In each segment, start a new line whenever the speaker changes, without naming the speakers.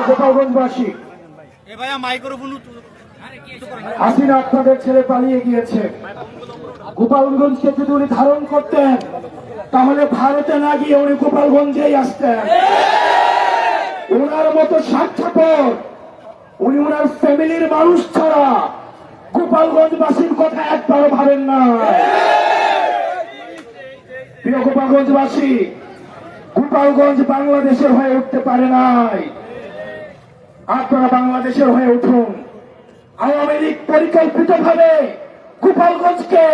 গোপালগঞ্জবাসী, হাসিনা আপনাদের ছেড়ে পালিয়ে গিয়েছে। গোপালগঞ্জকে যদি উনি ধারণ করতেন তাহলে ভারতে না গিয়ে উনি গোপালগঞ্জেই আসতেন। ওনার মতো স্বার্থপর উনি ওনার ফ্যামিলির মানুষ ছাড়া গোপালগঞ্জবাসীর কথা একবারও ভাবেন না। প্রিয় গোপালগঞ্জবাসী, গোপালগঞ্জ বাংলাদেশের হয়ে উঠতে পারে নাই, আপনারা বাংলাদেশের হয়ে উঠুন। আওয়ামী লীগ পরিকল্পিতভাবে গোপালগঞ্জকে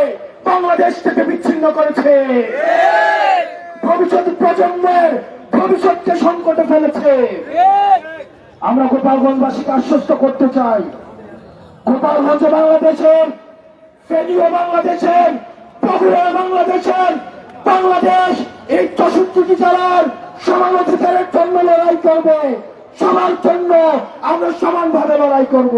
বাংলাদেশ থেকে বিচ্ছিন্ন করেছে, ভবিষ্যৎ প্রজন্মের ভবিষ্যৎকে সংকটে ফেলেছে। আমরা গোপালগঞ্জবাসীকে আশ্বস্ত করতে চাই, গোপালগঞ্জ বাংলাদেশের, ফেনীও বাংলাদেশের, বগুড়া বাংলাদেশের, বাংলাদেশ এই 64টি জেলার সমান অধিকারের জন্য লড়াই করবে, সবার জন্য আমরা সমানভাবে লড়াই করব।